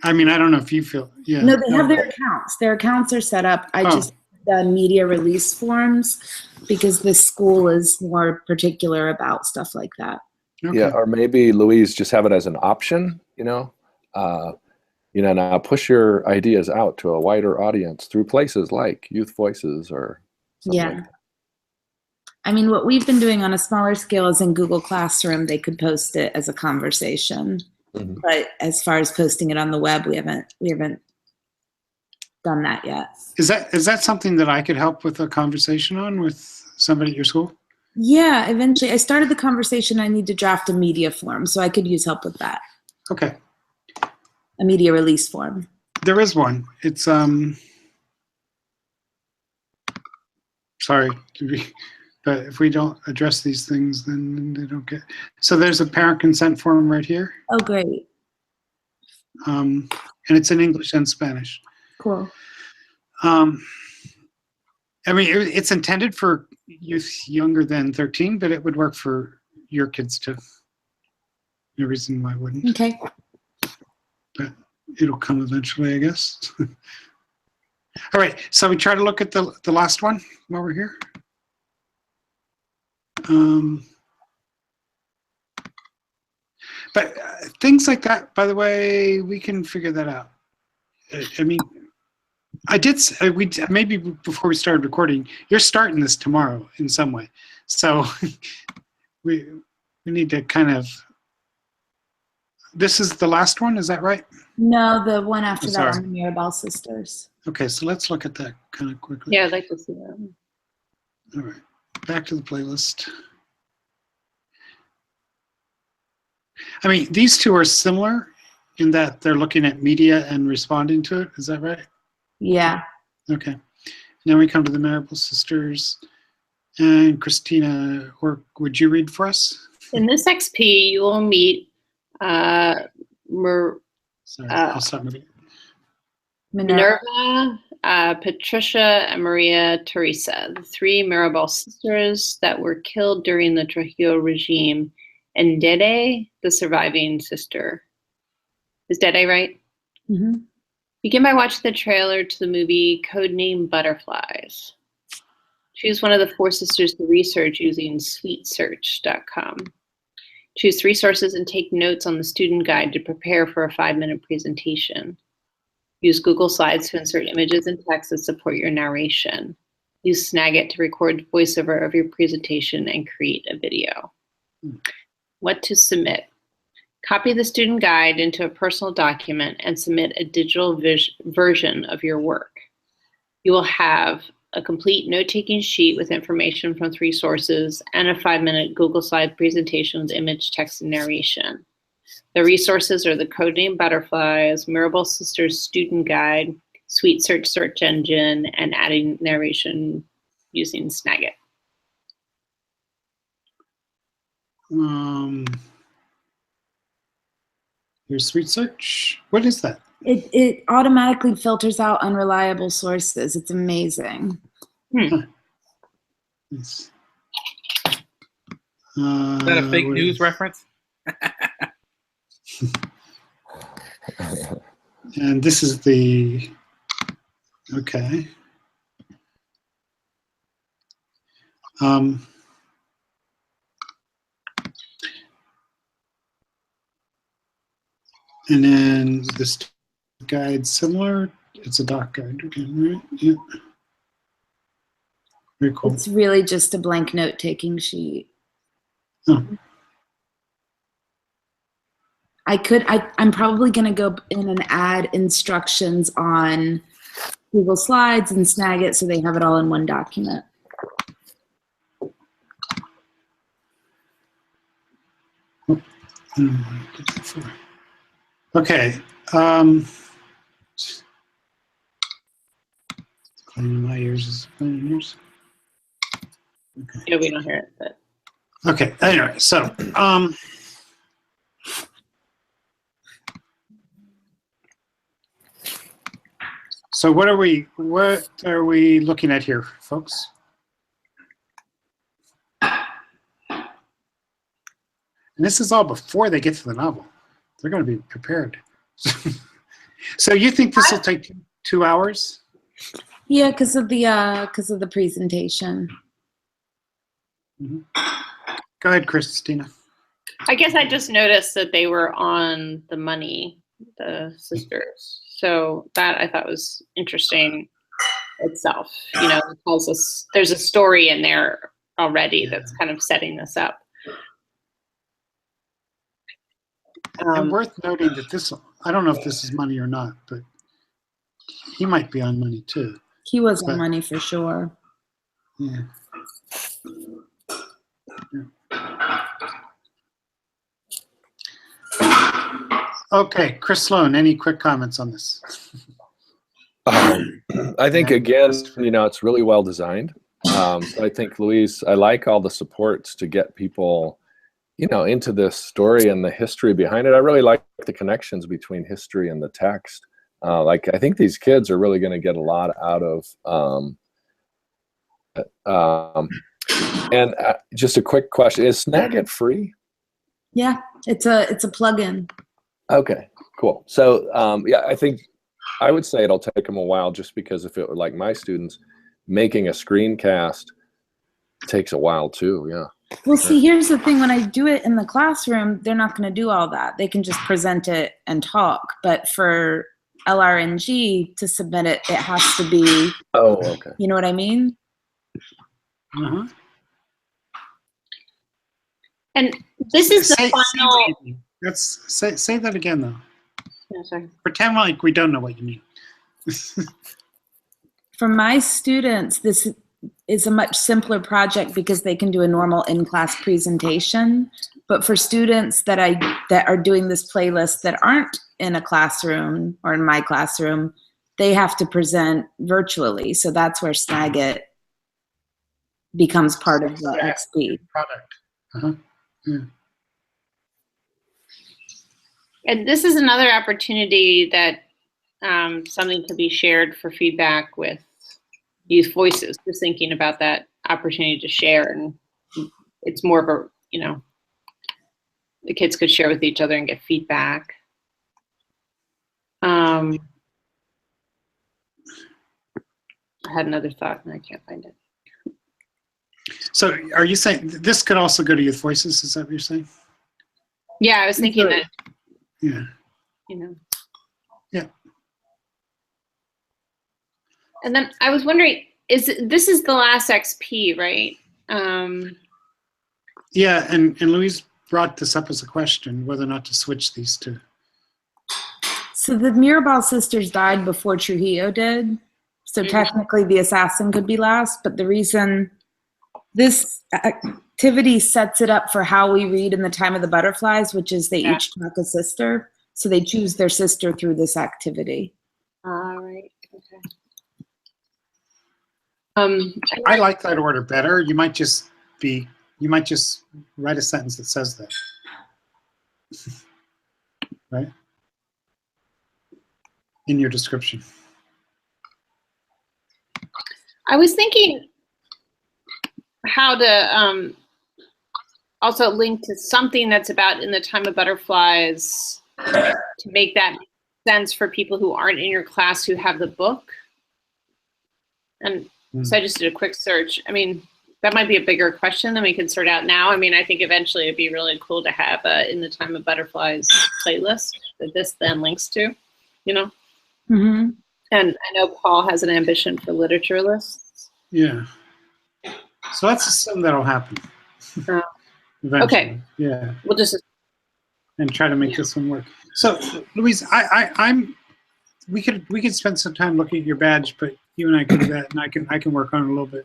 I mean, I don't know if you feel, yeah. No, they have their accounts. Their accounts are set up. I just done media release forms because the school is more particular about stuff like that. Okay. Yeah, or maybe Louise just have it as an option, you know, now push your ideas out to a wider audience through places like Youth Voices or something like that. I mean, what we've been doing on a smaller scale is in Google Classroom, they could post it as a conversation. Mm-hmm. But as far as posting it on the web, we haven't done that yet. Is that something that I could help with a conversation on with somebody at your school? Yeah, eventually. I started the conversation. I need to draft a media form, so I could use help with that. Okay. A media release form. There is one. It's sorry, but if we don't address these things, then they don't get. So there's a parent consent form right here. Oh, great. And it's in English and Spanish. Cool. I mean, it's intended for youth younger than 13, but it would work for your kids too. No reason why it wouldn't. Okay. But it'll come eventually, I guess. All right, so we try to look at the last one while we're here. But things like that, by the way, we can figure that out. I mean, maybe before we started recording, you're starting this tomorrow in some way. So we need to kind of, this is the last one, is that right? No, the one after that on the Mirabal sisters. Okay, so let's look at that kind of quickly. Yeah, I'd like to see that. All right, back to the playlist. I mean, these two are similar in that they're looking at media and responding to it. Is that right? Yeah. Okay. Now we come to the Marable sisters. And Christina, or would you read for us? In this XP, you will meet Sorry, I'll stop moving. Minerva, Patricia and Maria Teresa, the 3 Mirabal sisters that were killed during the Trujillo regime, and Dede, the surviving sister. Is Dede right? Mm-hmm. Begin by watching the trailer to the movie Codename Butterflies. Choose one of the 4 sisters to research using sweetsearch.com. Choose 3 sources and take notes on the student guide to prepare for a 5-minute presentation. Use Google Slides to insert images and text that support your narration. Use Snagit to record voiceover of your presentation and create a video. What to submit? Copy the student guide into a personal document and submit a digital version of your work. You will have a complete note-taking sheet with information from 3 sources and a 5-minute Google Slide presentation with image, text, and narration. The resources are the Codename Butterflies, Mirabal Sisters Student Guide, Sweet search engine, and adding narration using Snagit. Your Sweet Search? What is that? It automatically filters out unreliable sources. It's amazing. Yes. Is that a fake news reference? And this is the, okay. And then this guide similar. It's a doc guide again, right? Yeah. Very cool. It's really just a blank note-taking sheet. Oh. I'm probably going to go in and add instructions on Google Slides and Snagit so they have it all in one document. Okay. Cleaning my ears is cleaning yours. Okay. Yeah, we don't hear it, but. Okay. Anyway, so so what are we looking at here, folks? And this is all before they get to the novel. They're going to be prepared. So you think this will take 2 hours? Yeah, because of the presentation. Mm-hmm. Go ahead, Christina. I guess I just noticed that they were on the money, the sisters. So that I thought was interesting itself. You know, it tells us there's a story in there already that's kind of setting this up. And worth noting that this, I don't know if this is money or not, but he might be on money too. He was on money for sure. Yeah. Okay, Chris Sloan, any quick comments on this? I think, again, you know, it's really well designed. So I think, Louise, I like all the supports to get people, you know, into this story and the history behind it. I really like the connections between history and the text. Like, I think these kids are really going to get a lot out of. And just a quick question: is Snagit free? Yeah, it's a plugin. Okay, cool. So yeah, I think I would say it'll take them a while, just because if it were like my students, making a screencast takes a while too. Yeah. Well, see, here's the thing. When I do it in the classroom, they're not going to do all that. They can just present it and talk. But for LRNG to submit it, it has to be. Oh, okay. You know what I mean? Uh-huh. And this is the final. Say that again, though. No, sorry. Pretend like we don't know what you mean. For my students, this is a much simpler project because they can do a normal in-class presentation. But for students that are doing this playlist that aren't in a classroom or in my classroom, they have to present virtually. So that's where Snagit becomes part of the XP product. Uh-huh. Yeah. And this is another opportunity that something to be shared for feedback with youth voices. Just thinking about that opportunity to share, and it's more of a, you know, the kids could share with each other and get feedback. I had another thought and I can't find it. So are you saying this could also go to youth voices? Is that what you're saying? Yeah, I was thinking that, Yeah. you know. Yeah. And then I was wondering, this is the last XP, right? Yeah, and Louise brought this up as a question, whether or not to switch these two. So the Mirabal sisters died before Trujillo did. So technically the assassin could be last, but the reason this activity sets it up for how we read in the Time of the Butterflies, which is they each talk a sister. So they choose their sister through this activity. All right, okay. I like that order better. You might just write a sentence that says that. Right? In your description. I was thinking how to also link to something that's about in the Time of Butterflies to make that make sense for people who aren't in your class who have the book. And so I just did a quick search. I mean, that might be a bigger question than we can sort out now. I mean, I think eventually it'd be really cool to have a In the Time of Butterflies playlist that this then links to, you know? Mm-hmm. And I know Paul has an ambition for literature lists. Yeah. So let's assume that'll happen. Eventually. Okay. Yeah. We'll just and try to make this one work. So, Louise, we could spend some time looking at your badge, but you and I can do that, and I can work on it a little bit.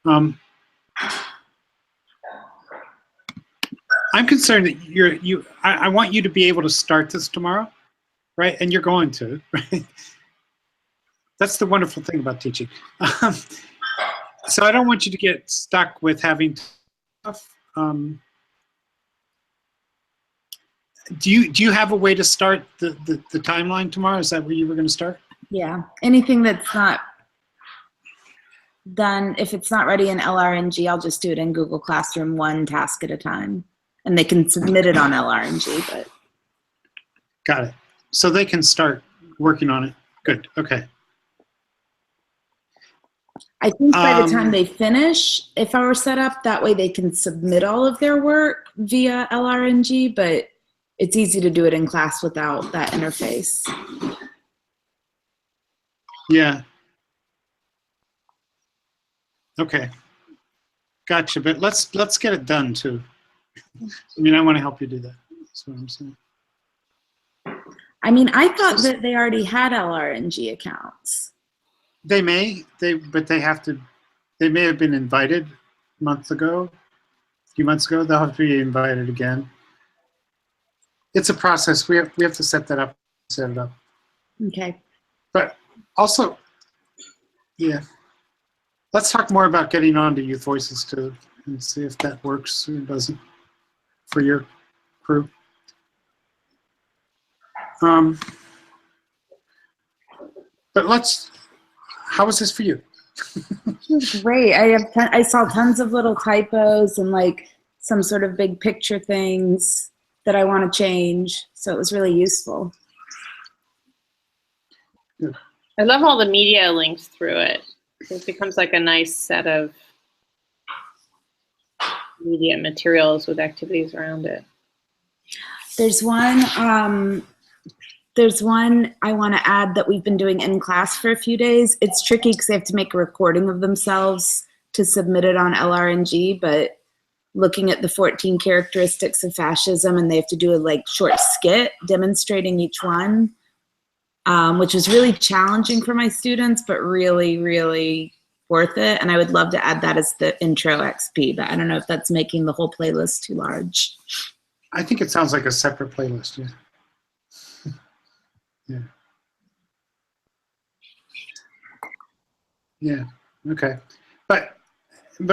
I'm concerned that I want you to be able to start this tomorrow, right? And you're going to, right? That's the wonderful thing about teaching. So I don't want you to get stuck with having stuff. Do you have a way to start the timeline tomorrow? Is that where you were going to start? Yeah, anything that's not done, if it's not ready in LRNG, I'll just do it in Google Classroom, one task at a time. And they can submit it on LRNG, but. Got it. So they can start working on it. Good, okay. I think by the time they finish, if I were set up, that way they can submit all of their work via LRNG, but it's easy to do it in class without that interface. Yeah. Okay. Gotcha, but let's get it done too. I mean, I want to help you do that. That's what I'm saying. I mean, I thought that they already had LRNG accounts. They may, but they have to, they may have been invited a few months ago. They'll have to be invited again. It's a process. We have to set that up, set it up. Okay. But also, yeah, let's talk more about getting on to Youth Voices too, and see if that works or doesn't for your crew. But how was this for you? It was great. I saw tons of little typos and like some sort of big picture things that I want to change. So it was really useful. Good. I love all the media links through it. It becomes like a nice set of media materials with activities around it. There's one I want to add that we've been doing in class for a few days. It's tricky because they have to make a recording of themselves to submit it on LRNG, but looking at the 14 characteristics of fascism, and they have to do a like short skit demonstrating each one, which was really challenging for my students, but really, really worth it. And I would love to add that as the intro XP, but I don't know if that's making the whole playlist too large. I think it sounds like a separate playlist, yeah. Yeah. Yeah. Okay. But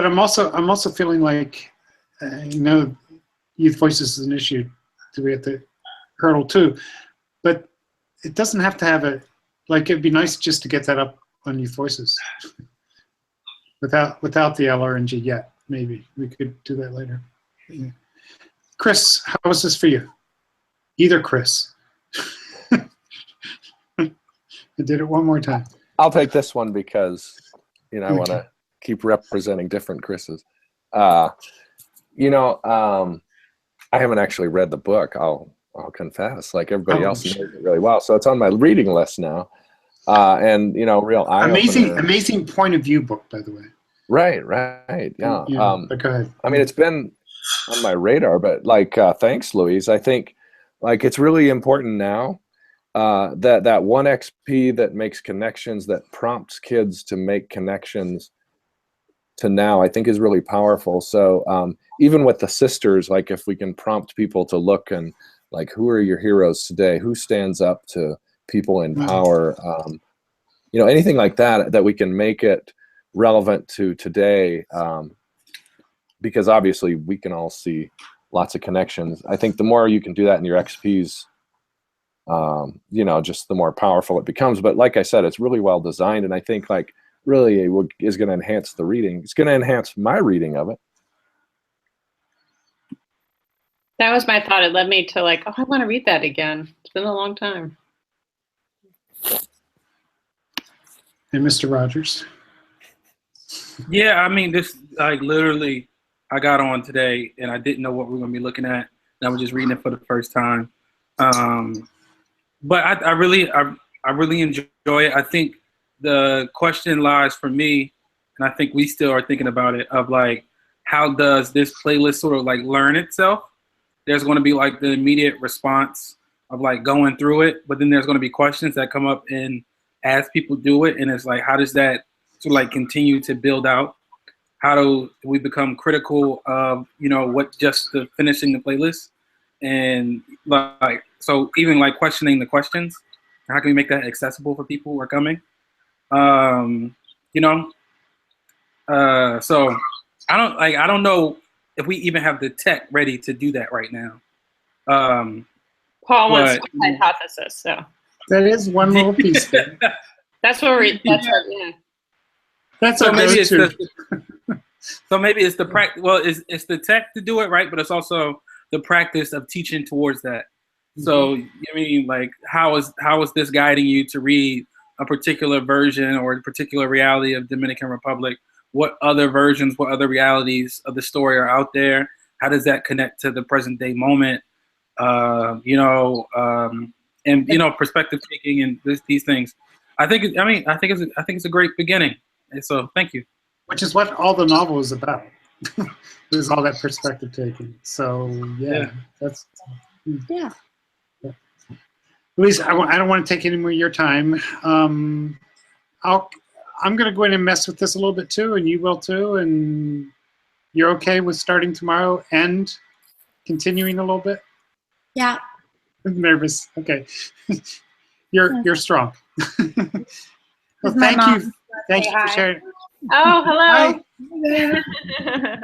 I'm also feeling like Youth Voices is an issue to be at the hurdle too. But it doesn't have to have a, like, it'd be nice just to get that up on your voices. Without the LRNG yet, maybe. We could do that later. Yeah. Chris, how was this for you? Either Chris. I did it one more time. I'll take this one because, you know, I want to keep representing different Chris's. You know, I haven't actually read the book. I'll confess, like everybody else knows it really well. So it's on my reading list now. And you know, real amazing point of view book, by the way. Right, yeah. But go ahead. I mean, it's been on my radar, but like, thanks, Louise. I think like it's really important now that one XP that makes connections, that prompts kids to make connections to now, I think is really powerful. So even with the sisters, like if we can prompt people to look and like, who are your heroes today? Who stands up to people in power? You know, anything like that, that we can make it relevant to today, because obviously we can all see lots of connections. I think the more you can do that in your XPs, you know, just the more powerful it becomes. But like I said, it's really well designed, and I think like really is going to enhance the reading. It's going to enhance my reading of it. That was my thought. It led me to like, oh, I want to read that again. It's been a long time. And Mr. Rogers. Yeah, I mean, this, like, literally, I got on today and I didn't know what we were going to be looking at. And I was just reading it for the first time. But I really enjoy it. I think the question lies for me, and I think we still are thinking about it, of like, how does this playlist sort of like learn itself? There's going to be like the immediate response of like going through it, but then there's going to be questions that come up and as people do it, and it's like, how does that sort of like continue to build out? How do we become critical of, you know, what just the finishing the playlist? And like, so even like questioning the questions, how can we make that accessible for people who are coming? You know, so I don't know if we even have the tech ready to do that right now. Paul wants a hypothesis, so. That is one little piece. That's what we're, yeah. That's so maybe it's the, so maybe it's the practice. Well, it's the tech to do it, right? But it's also the practice of teaching towards that. So I mean, like, how is this guiding you to read a particular version or a particular reality of Dominican Republic? What other versions, what other realities of the story are out there? How does that connect to the present day moment? You know, and you know, perspective taking and these things. I think it's a great beginning. And so thank you. Which is what all the novel is about. There's all that perspective taking. So yeah. That's Yeah. Louise, I don't want to take any more of your time. I'm going to go in and mess with this a little bit too, and you will too. And you're okay with starting tomorrow and continuing a little bit? Yeah. I'm nervous. Okay. You're strong. Well, thank you. Thank you for sharing. Oh, hello. Hi.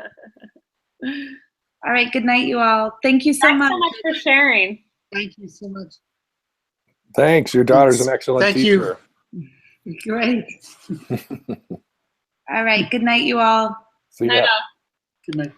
All right. Good night, you all. Thank you so Thanks much. so much for sharing. Thank you so much. Thanks. Your daughter's an excellent teacher. Great. All right. Good night, you all. See ya. Night, Good night.